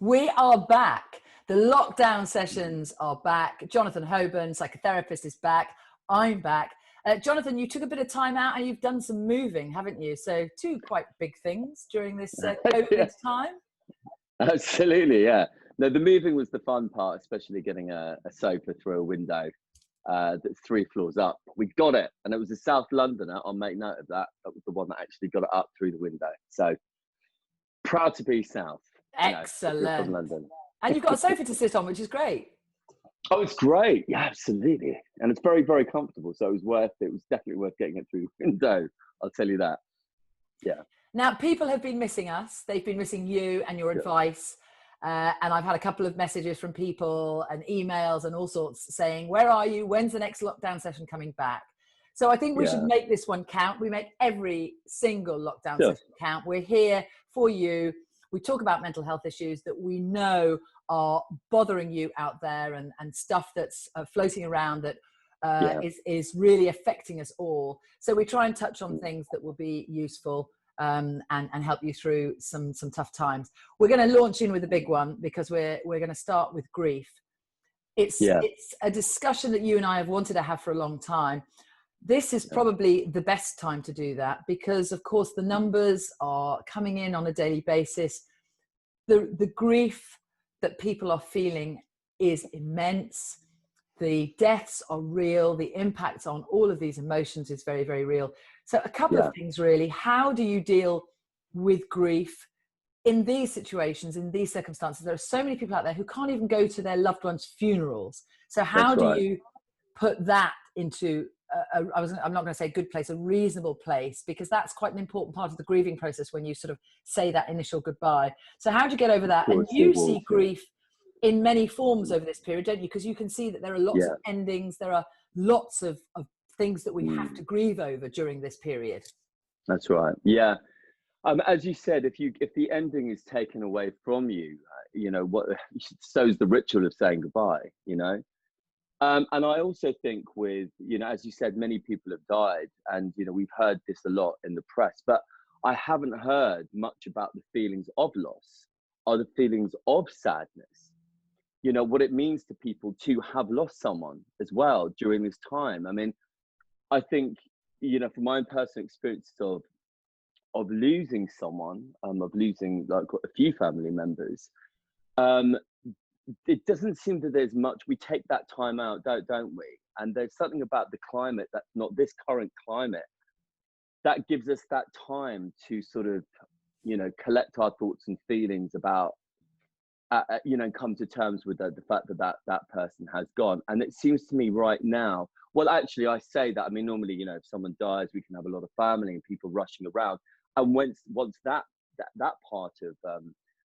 We are back. The lockdown sessions are back. Jonathan Hoban, psychotherapist, is back. I'm back. Jonathan, you took a bit of time out and you've done some moving, haven't you? So two quite big things during this COVID time. Absolutely, yeah. No, the moving was the fun part, especially getting a sofa through a window that's 3 floors up. We got it, and it was a South Londoner. I'll make note of that. That was the one that actually got it up through the window. So proud to be South. Excellent. From London. And you've got a sofa to sit on, which is great. Oh, it's great. Yeah, absolutely. And it's very, very comfortable. So it was definitely worth getting it through the window. I'll tell you that. Yeah. Now, people have been missing us. They've been missing you and your advice. And I've had a couple of messages from people and emails and all sorts saying, where are you? When's the next lockdown session coming back? So I think we should make this one count. We make every single lockdown session count. We're here for you. We talk about mental health issues that we know are bothering you out there, and stuff that's floating around that is really affecting us all. So we try and touch on things that will be useful and help you through some tough times. We're going to launch in with a big one because we're going to start with grief. It's a discussion that you and I have wanted to have for a long time. This is probably the best time to do that because, of course, the numbers are coming in on a daily basis. The grief that people are feeling is immense. The deaths are real. The impact on all of these emotions is very, very real. So a couple of things, really. How do you deal with grief in these situations, in these circumstances? There are so many people out there who can't even go to their loved ones' funerals. So how do you put that into I'm not going to say good place, a reasonable place, because that's quite an important part of the grieving process when you sort of say that initial goodbye. So how do you get over that? And you see grief in many forms over this period, don't you? Because you can see that there are lots of endings. There are lots of things that we have to grieve over during this period. That's right. Yeah. As you said, if the ending is taken away from you, so is the ritual of saying goodbye, And I also think with, as you said, many people have died, and, we've heard this a lot in the press, but I haven't heard much about the feelings of loss or the feelings of sadness, what it means to people to have lost someone as well during this time. I mean, I think, from my own personal experience of losing someone, of losing like a few family members, it doesn't seem that there's much. We take that time out, don't we? And there's something about the climate that's not this current climate that gives us that time to sort of, collect our thoughts and feelings about, come to terms with the fact that person has gone. And it seems to me right now, well, actually, I say that, I mean, normally, if someone dies, we can have a lot of family and people rushing around. And once that part of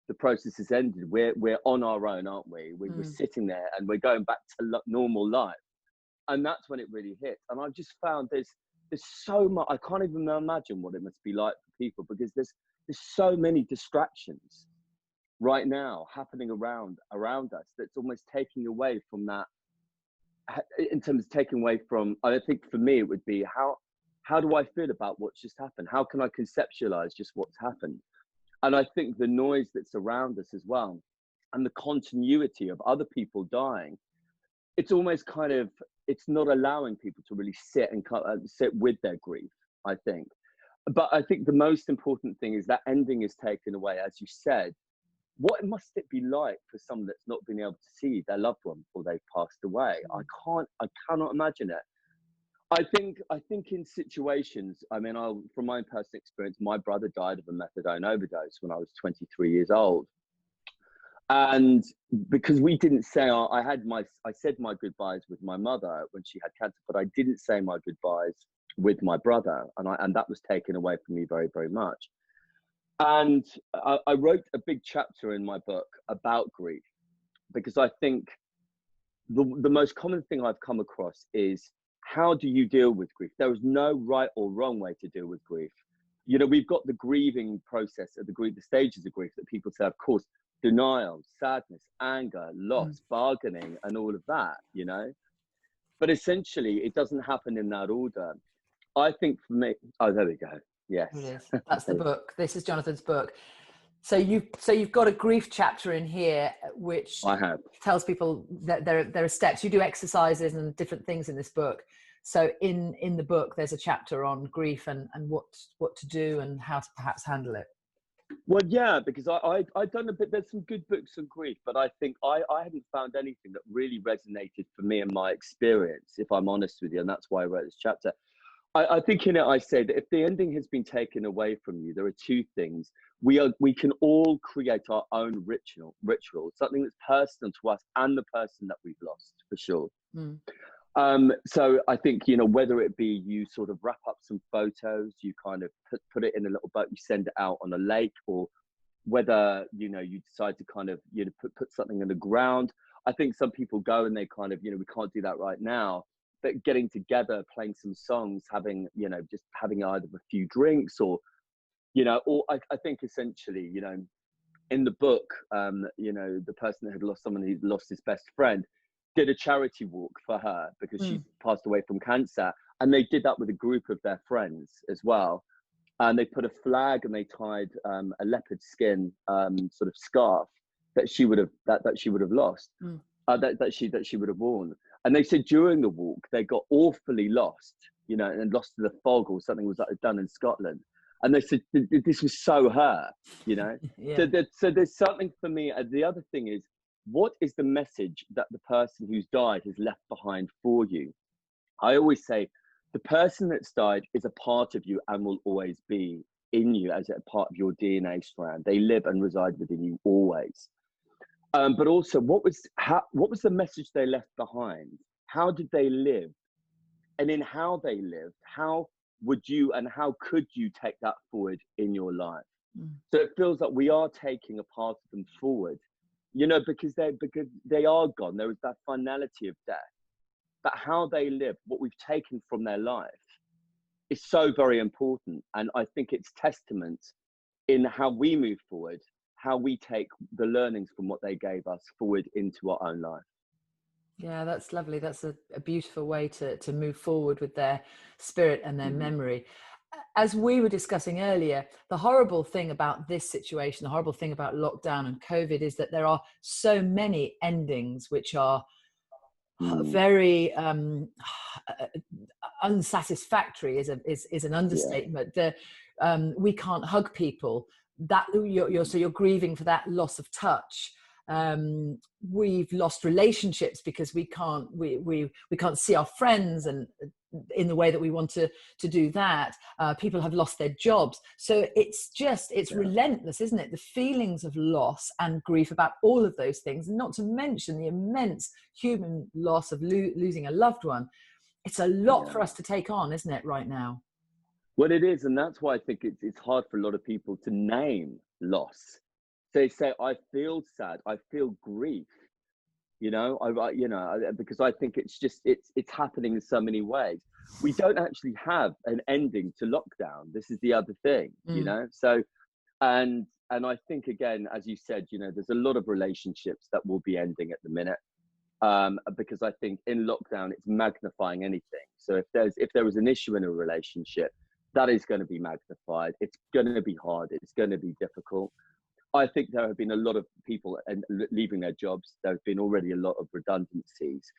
the process is ended, we're on our own, aren't we? We're sitting there and we're going back to normal life. And that's when it really hits. And I've just found there's so much, I can't even imagine what it must be like for people, because there's so many distractions right now happening around us that's almost taking away from that. In terms of taking away from, I think for me it would be how do I feel about what's just happened? How can I conceptualize just what's happened? And I think the noise that's around us as well, and the continuity of other people dying, it's almost kind of, it's not allowing people to really sit with their grief, I think. But I think the most important thing is that ending is taken away, as you said. What must it be like for someone that's not been able to see their loved one before they've passed away? I cannot imagine it. I think in situations, I mean, from my own personal experience, my brother died of a methadone overdose when I was 23 years old. And because we didn't say, I said my goodbyes with my mother when she had cancer, but I didn't say my goodbyes with my brother. And that was taken away from me very, very much. And I wrote a big chapter in my book about grief, because I think the most common thing I've come across is, how do you deal with grief? There is no right or wrong way to deal with grief. We've got the grieving process, the stages of grief that people say, of course, denial, sadness, anger, loss, bargaining, and all of that, But essentially, it doesn't happen in that order. I think for me, there we go. Yes. It is. That's the book. This is Jonathan's book. So you've got a grief chapter in here, which I have. tells people that there are steps. You do exercises and different things in this book. So in the book, there's a chapter on grief and what to do and how to perhaps handle it. Well, yeah, because I've done a bit, there's some good books on grief, but I think I haven't found anything that really resonated for me and my experience, if I'm honest with you. And that's why I wrote this chapter. I think in it, I say that if the ending has been taken away from you, there are two things. We can all create our own ritual, something that's personal to us and the person that we've lost, for sure. So I think, whether it be you sort of wrap up some photos, you kind of put it in a little boat, you send it out on a lake, or whether, you decide to kind of, put something in the ground. I think some people go and they kind of, we can't do that right now. But getting together, playing some songs, having, just having either a few drinks or I think essentially, in the book, the person that had lost someone who lost his best friend did a charity walk for her because she passed away from cancer. And they did that with a group of their friends as well. And they put a flag and they tied a leopard skin sort of scarf that she would have lost, that she would have worn. And they said during the walk, they got awfully lost, and lost to the fog or something was done in Scotland. And they said, this was so her, Yeah. So there's something for me. The other thing is, what is the message that the person who's died has left behind for you? I always say, the person that's died is a part of you and will always be in you as a part of your DNA strand. They live and reside within you always. But also, what was the message they left behind? How did they live? And in how they lived, how would you and how could you take that forward in your life? So it feels like we are taking a part of them forward, because they are gone. There is that finality of death. But how they live, what we've taken from their life, is so very important. And I think it's testament in how we move forward, how we take the learnings from what they gave us forward into our own life. Yeah, that's lovely. That's a beautiful way to move forward with their spirit and their memory. As we were discussing earlier, the horrible thing about this situation, the horrible thing about lockdown and COVID is that there are so many endings which are very unsatisfactory is an understatement. We can't hug people. That you're grieving for that loss of touch. We've lost relationships because we can't see our friends and in the way that we want to do that. People have lost their jobs, so it's relentless, isn't it? The feelings of loss and grief about all of those things, not to mention the immense human loss of losing a loved one. It's a lot for us to take on, isn't it, right now? Well, it is, and that's why I think it's hard for a lot of people to name loss. They say, I feel sad, I feel grief, because I think it's happening in so many ways. We don't actually have an ending to lockdown. This is the other thing, So, and I think, again, as you said, there's a lot of relationships that will be ending at the minute, because I think in lockdown it's magnifying anything. So if there was an issue in a relationship, that is going to be magnified. It's going to be hard. It's going to be difficult. I think there have been a lot of people leaving their jobs. There have been already a lot of redundancies.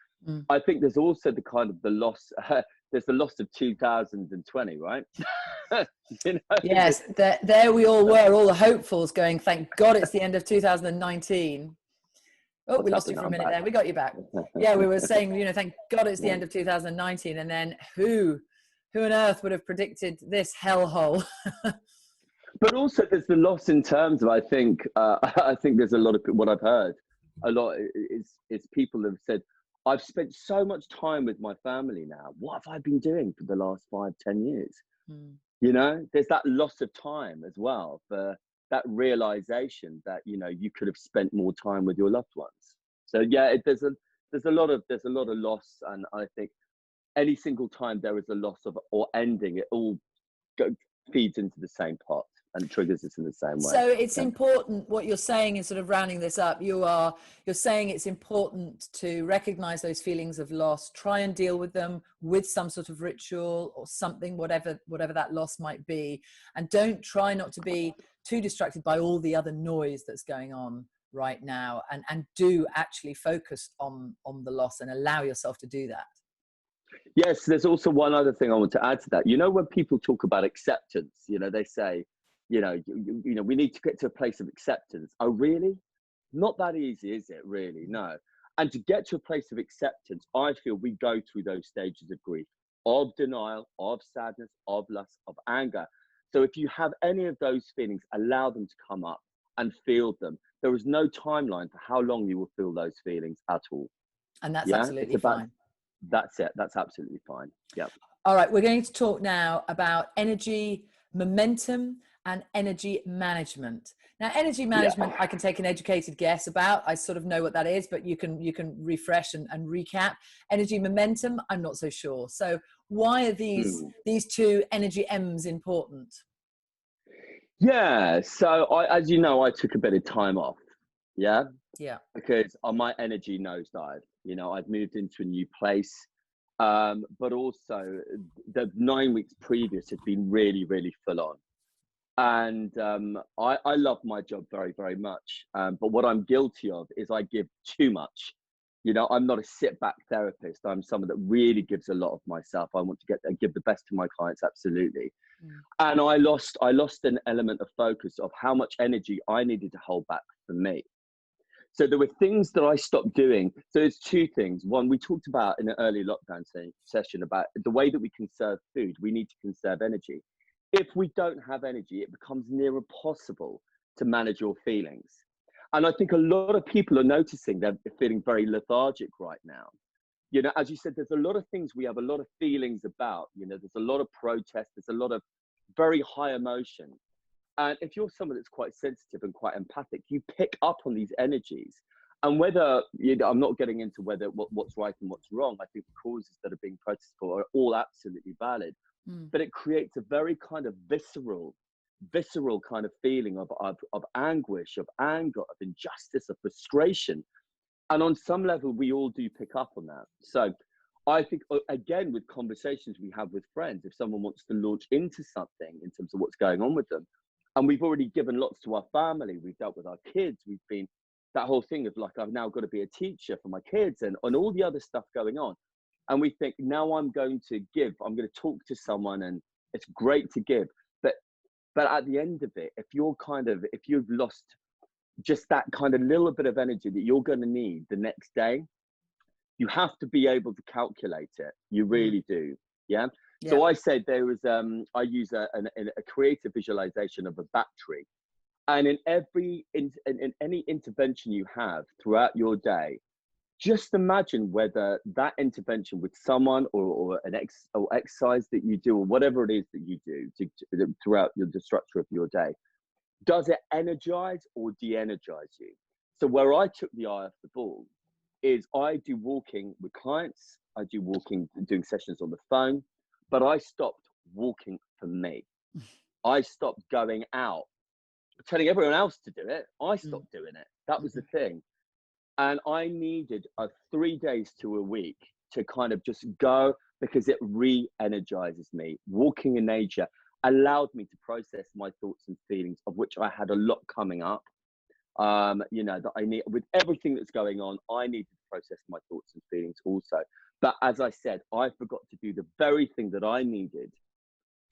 I think there's also the loss. There's the loss of 2020, right? Yes, there we all were, all the hopefuls going, thank God it's the end of 2019. Oh, we lost you for a minute there. We got you back. Yeah, we were saying, thank God it's the end of 2019. And then who on earth would have predicted this hellhole? But also there's the loss in terms of, I think there's a lot of what I've heard a lot is people have said, I've spent so much time with my family now. What have I been doing for the last 5-10 years? There's that loss of time as well, for that realization that, you could have spent more time with your loved ones. So yeah, there's a lot of loss. And I think any single time there is a loss of or ending, it all feeds into the same pot and triggers us in the same way. So it's important, what you're saying is, sort of rounding this up, you're saying it's important to recognize those feelings of loss, try and deal with them with some sort of ritual or something, whatever that loss might be, and don't try not to be too distracted by all the other noise that's going on right now, and do actually focus on the loss and allow yourself to do that. Yes, there's also one other thing I want to add to that. You know, when people talk about acceptance, you know, they say, you know, you know, we need to get to a place of acceptance. Oh, really? Not that easy, is it? Really? No. And to get to a place of acceptance, I feel we go through those stages of grief, of denial, of sadness, of lust, of anger. So if you have any of those feelings, allow them to come up and feel them. There is no timeline for how long you will feel those feelings at all. And that's Yeah, absolutely it's about, fine. that's it. That's absolutely fine. Yeah. All right, we're going to talk now about energy momentum and energy management. Now, energy management, I can take an educated guess about. I sort of know what that is, but you can refresh and recap. Energy momentum, I'm not so sure. So why are these two energy M's important? Yeah. So as you know, I took a bit of time off. Yeah. Yeah. Because my energy nosedived. You know, I'd moved into a new place. But also the 9 weeks previous had been really, really full on. And I love my job very, very much. But what I'm guilty of is I give too much. You know, I'm not a sit back therapist. I'm someone that really gives a lot of myself. I want to give the best to my clients, absolutely. And I lost an element of focus of how much energy I needed to hold back for me. So there were things that I stopped doing. So there's two things. One, we talked about in an early lockdown session about the way that we conserve food. We need to conserve energy. If we don't have energy, it becomes near impossible to manage your feelings. And I think a lot of people are noticing they're feeling very lethargic right now. You know, as you said, there's a lot of things we have a lot of feelings about. You know, there's a lot of protest. There's a lot of very high emotion. And if you're someone that's quite sensitive and quite empathic, you pick up on these energies. And whether, you know, I'm not getting into what's right and what's wrong. I think the causes that are being protested for are all absolutely valid. But it creates a very kind of visceral kind of feeling of anguish, of anger, of injustice, of frustration. And on some level, we all do pick up on that. So I think, again, with conversations we have with friends, if someone wants to launch into something in terms of what's going on with them, and we've already given lots to our family, we've dealt with our kids, we've been, that whole thing of like, I've now got to be a teacher for my kids and all the other stuff going on. And we think, now I'm going to give, I'm going to talk to someone, and it's great to give. But at the end of it, if you've lost just that kind of little bit of energy that you're going to need the next day, you have to be able to calculate it. You really do. Yeah. So I said there was, I use a creative visualization of a battery. And in any intervention you have throughout your day, just imagine whether that intervention with someone or exercise that you do, or whatever it is that you do throughout the structure of your day, does it energize or de-energize you? So where I took the eye off the ball is I do walking with clients, I do walking, doing sessions on the phone, but I stopped walking for me. I stopped going out, telling everyone else to do it. I stopped doing it. That was the thing. And I needed 3 days to a week to kind of just go, because it re-energizes me. Walking in nature allowed me to process my thoughts and feelings, of which I had a lot coming up. You know, that I need, with everything that's going on, I needed to process my thoughts and feelings also. But as I said, I forgot to do the very thing that I needed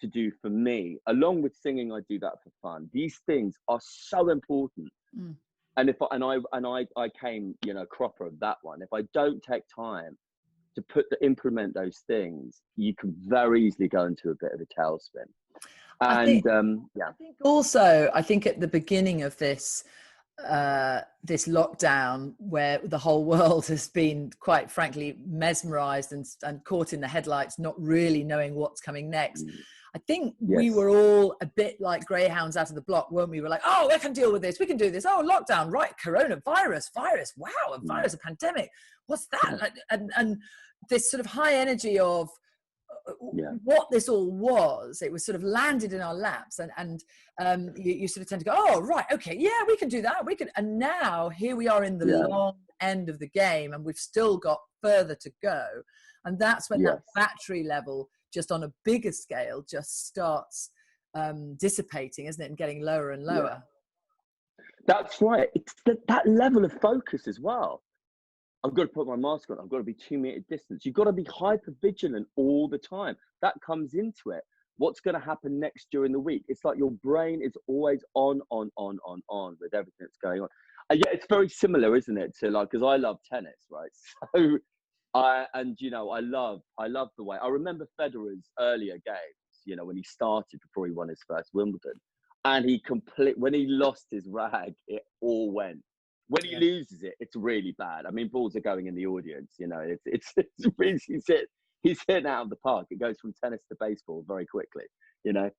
to do for me. Along with singing, I do that for fun. These things are so important. And I came, you know, cropper of that one. If I don't take time to implement those things, you can very easily go into a bit of a tailspin. And I think also, I think at the beginning of this lockdown, where the whole world has been, quite frankly, mesmerized and caught in the headlights, not really knowing what's coming next. I think we were all a bit like greyhounds out of the block, weren't we? We're like, oh, we can deal with this. We can do this. Oh, lockdown, right? Coronavirus, virus. Wow, a virus, a pandemic. What's that? And this sort of high energy of what this all was. It was sort of landed in our laps, and you sort of tend to go, oh, right, okay, yeah, we can do that. We can. And now here we are in the long end of the game, and we've still got further to go. And that's when that battery level, just on a bigger scale, just starts dissipating, isn't it, and getting lower and Yeah, lower. that's right. It's that level of focus as well. I've got to put my mask on. I've got to be 2 meter distance. You've got to be hyper vigilant all the time. That comes into it. What's going to happen next during the week? It's like your brain is always on with everything that's going on. And yeah, it's very similar, isn't it? To like, because I love tennis, right? So I love the way. I remember Federer's earlier games, when he started before he won his first Wimbledon, and when he lost his rag, it all went. When he loses it, it's really bad. I mean, balls are going in the audience. It's really, he's hitting out of the park. It goes from tennis to baseball very quickly. And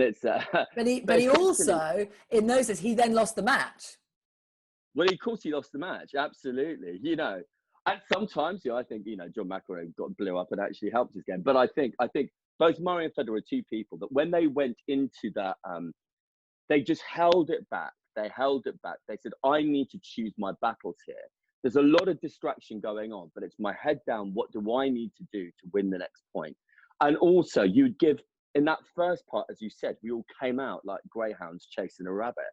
it's. But he also, in those days, he then lost the match. Well, of course, he lost the match. Absolutely, and sometimes, I think John McEnroe blew up and actually helped his game. But I think both Murray and Federer are two people that when they went into that, they just held it back. They held it back. They said, I need to choose my battles here. There's a lot of distraction going on, but it's my head down. What do I need to do to win the next point? And also, you'd give, in that first part, as you said, we all came out like greyhounds chasing a rabbit.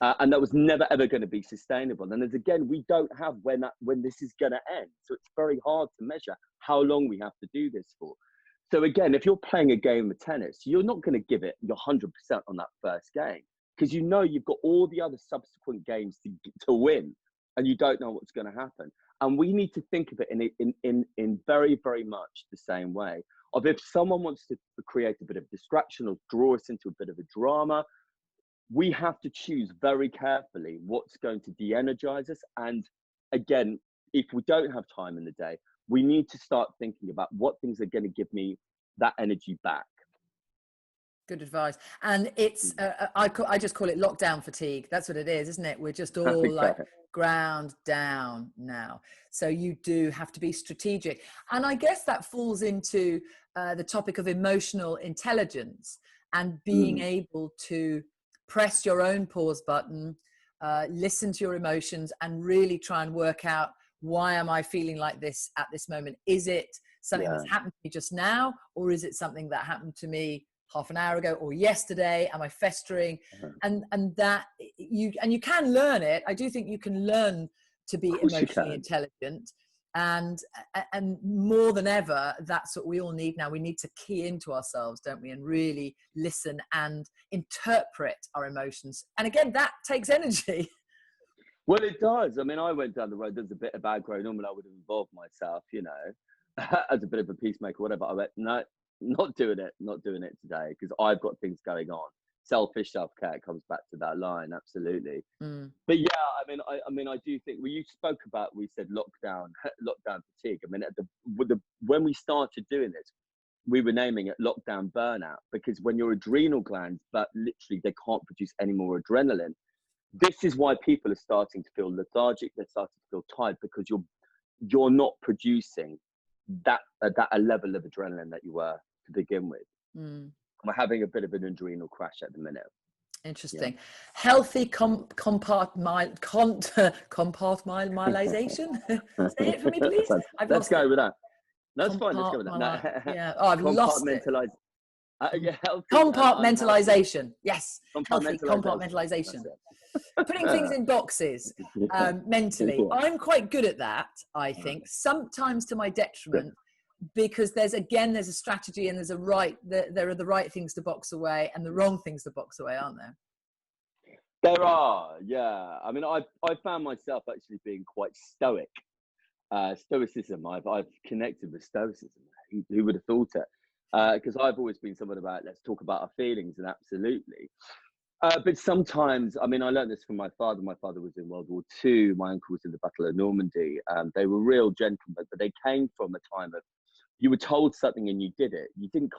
And that was never, ever going to be sustainable. And as again, we don't have when this is going to end. So it's very hard to measure how long we have to do this for. So again, if you're playing a game of tennis, you're not going to give it your 100% on that first game, because you've got all the other subsequent games to win, and you don't know what's going to happen. And we need to think of it in very, very much the same way. Of if someone wants to create a bit of distraction or draw us into a bit of a drama, we have to choose very carefully what's going to de-energize us. And again, if we don't have time in the day, we need to start thinking about what things are going to give me that energy back. Good advice. And it's, I just call it lockdown fatigue. That's what it is, isn't it? We're just all like ground down now. So you do have to be strategic. And I guess that falls into the topic of emotional intelligence and being able to press your own pause button, listen to your emotions, and really try and work out, why am I feeling like this at this moment? Is it something that's happened to me just now, or is it something that happened to me half an hour ago or yesterday? Am I festering? And that you can learn it. I do think you can learn to be emotionally intelligent, and more than ever, that's what we all need now. We need to key into ourselves, don't we, and really listen and interpret our emotions. And again, that takes energy. Well, it does. I mean, I went down the road. There's a bit of bad growing on, but I would have involved myself, as a bit of a peacemaker, whatever. I went, no, not doing it today, because I've got things going on. Selfish self-care comes back to that line, absolutely. But yeah, I mean, I do think you spoke about, we said lockdown fatigue. I mean, when we started doing this, we were naming it lockdown burnout, because when your adrenal glands, but literally they can't produce any more adrenaline. This is why people are starting to feel lethargic. They're starting to feel tired, because you're not producing that level of adrenaline that you were to begin with. We're having a bit of an adrenal crash at the minute. Interesting. Healthy compartmentalization. Say it for me, please. Let's go with that. That's fine. Let's go with that. No. Yeah. Oh, I've lost it. Healthy Compartmentalization. Yes. Healthy compartmentalization. Putting things in boxes mentally. I'm quite good at that, I think, sometimes to my detriment, because there's a strategy, and there are the right things to box away and the wrong things to box away, aren't there? There are, yeah. I mean, I found myself actually being quite stoic. Stoicism, I've connected with stoicism. Who would have thought it? Because I've always been someone about, let's talk about our feelings, and absolutely. But sometimes, I mean, I learned this from my father. My father was in World War II. My uncle was in the Battle of Normandy. They were real gentlemen, but they came from a time of, you were told something and you did it. You didn't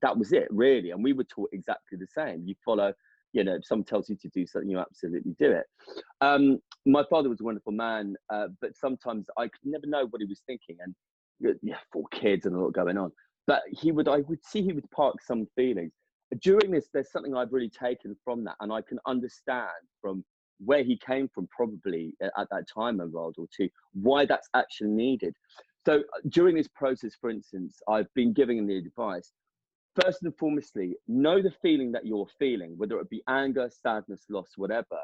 that was it, really. And we were taught exactly the same. You follow, if someone tells you to do something, you absolutely do it. My father was a wonderful man, but sometimes I could never know what he was thinking. And 4 kids and a lot going on. But I would see he would park some feelings. During this, there's something I've really taken from that, and I can understand from where he came from, probably at that time in World War II, why that's actually needed. So during this process, for instance, I've been giving him the advice, first and foremostly, know the feeling that you're feeling, whether it be anger, sadness, loss, whatever.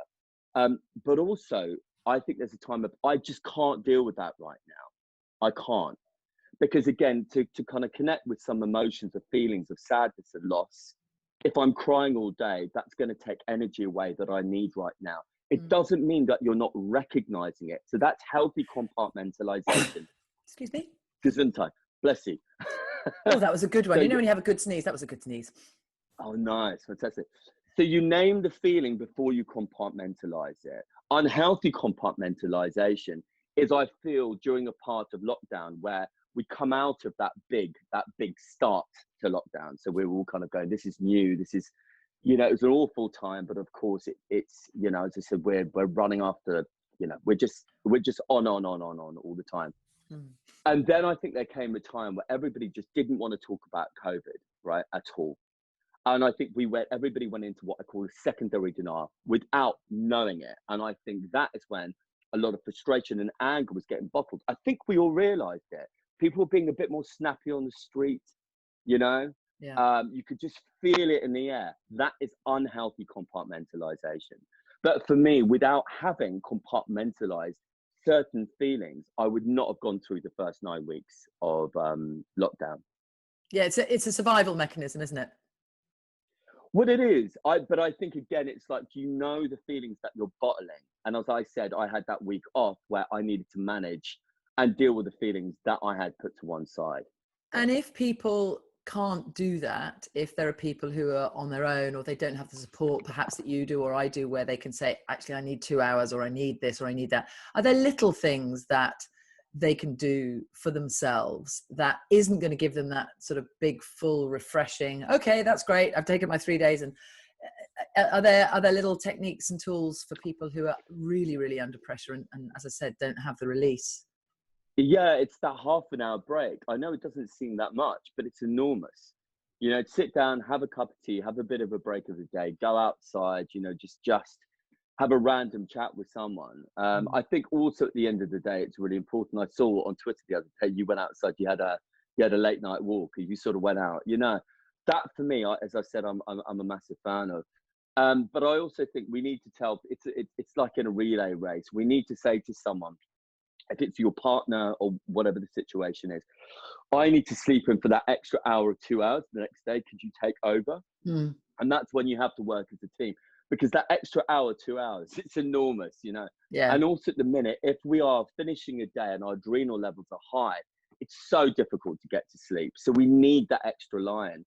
But also, I think there's a time of, I just can't deal with that right now. I can't. Because again, to kind of connect with some emotions or feelings of sadness and loss, if I'm crying all day, that's going to take energy away that I need right now. It doesn't mean that you're not recognizing it. So that's healthy compartmentalization. Excuse me? Gesundheit. Bless you. Oh, that was a good one. So You know when you have a good sneeze? That was a good sneeze. Oh, nice. Fantastic. So you name the feeling before you compartmentalize it. Unhealthy compartmentalization is, I feel, during a part of lockdown where we come out of that big start to lockdown. So we're all kind of going, this is new. This is, you know, it was an awful time, but of course it's, you know, as I said, we're running after, you know, we're just on all the time. And then I think there came a time where everybody just didn't want to talk about COVID, right, at all. And I think everybody went into what I call a secondary denial without knowing it. And I think that is when a lot of frustration and anger was getting bottled. I think we all realized it. People were being a bit more snappy on the street, you know? Yeah. You could just feel it in the air. That is unhealthy compartmentalization. But for me, without having compartmentalized certain feelings, I would not have gone through the first 9 weeks of lockdown. Yeah, it's a survival mechanism, isn't it? What it is, but I think again, it's like, you know, the feelings that you're bottling. And as I said, I had that week off where I needed to manage and deal with the feelings that I had put to one side. And if people can't do that, if there are people who are on their own, or they don't have the support perhaps that you do or I do, where they can say, actually, I need 2 hours, or I need this, or I need that. Are there little things that they can do for themselves that isn't going to give them that sort of big, full, refreshing, okay, that's great, I've taken my 3 days? And are there little techniques and tools for people who are really, really under pressure and as I said, don't have the release? Yeah, it's that half an hour break. I know it doesn't seem that much, but it's enormous. You know, sit down, have a cup of tea, have a bit of a break of the day, go outside, you know, just have a random chat with someone. I think also at the end of the day, it's really important. I saw on Twitter the other day, you went outside, you had a late night walk, you sort of went out, you know, that for me, as I said, I'm a massive fan of. But I also think we need to tell, it's like in a relay race. We need to say to someone, if it's your partner or whatever the situation is, I need to sleep in for that extra hour or 2 hours the next day. Could you take over? And that's when you have to work as a team, because that extra hour, 2 hours, it's enormous, you know? Yeah. And also at the minute, if we are finishing a day and our adrenal levels are high, it's so difficult to get to sleep. So we need that extra line.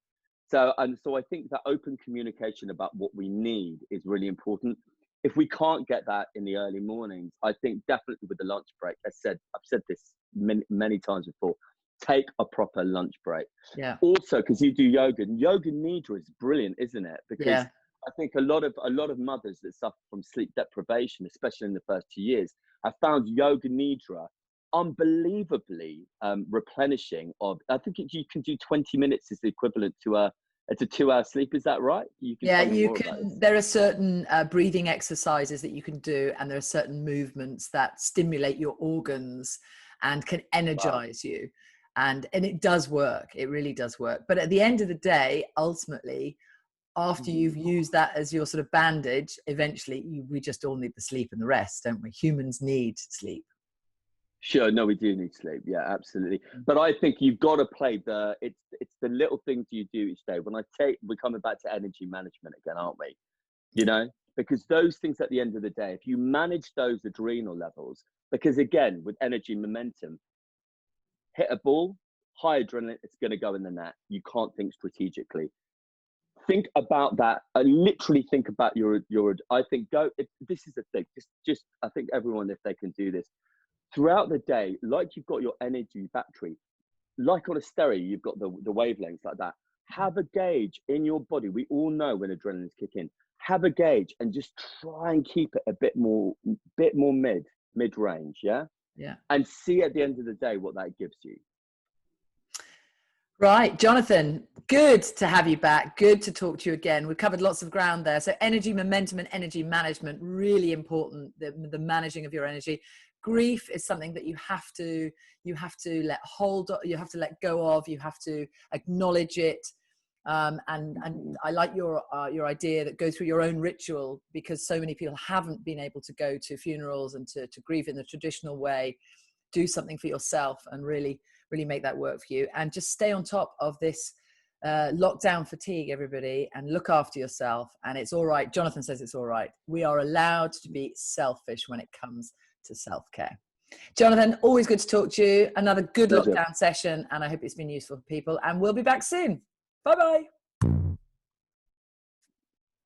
So I think that open communication about what we need is really important. If we can't get that in the early mornings, I think definitely with the lunch break, I've said this many times before, take a proper lunch break. Yeah. Also, because you do yoga, and yoga nidra is brilliant, isn't it? Because I think a lot of mothers that suffer from sleep deprivation, especially in the first 2 years, have found yoga nidra unbelievably replenishing. I think you can do 20 minutes is the equivalent to it's a 2 hour sleep. Is that right? You can. There are certain breathing exercises that you can do, and there are certain movements that stimulate your organs and can energize you. And it does work. It really does work. But at the end of the day, ultimately, after you've used that as your sort of bandage, eventually we just all need the sleep and the rest, don't we? Humans need sleep. Sure, no, we do need sleep. Yeah, absolutely. But I think you've got to play it's the little things you do each day. We're coming back to energy management again, aren't we? You know, because those things at the end of the day, if you manage those adrenal levels, because again, with energy momentum, hit a ball, high adrenaline, it's going to go in the net. You can't think strategically. Think about that. Literally think about I think this is the thing. Just I think everyone, if they can do this throughout the day, like you've got your energy battery, like on a stereo, you've got the wavelengths like that. Have a gauge in your body. We all know when adrenaline's kick in. Have a gauge and just try and keep it a bit more mid range. Yeah. And see at the end of the day what that gives you. Right, Jonathan, good to have you back. Good to talk to you again. We've covered lots of ground there. So energy momentum and energy management, really important, the managing of your energy. Grief is something that you have to let hold of, you have to let go of, you have to acknowledge it. And I like your idea that go through your own ritual, because so many people haven't been able to go to funerals and to grieve in the traditional way. Do something for yourself and really make that work for you, and just stay on top of this lockdown fatigue, everybody, and look after yourself. And it's all right. Jonathan says it's all right. We are allowed to be selfish when it comes to self-care. Jonathan, always good to talk to you. Another good Pleasure. lockdown session, and I hope it's been useful for people, and we'll be back soon. Bye-bye.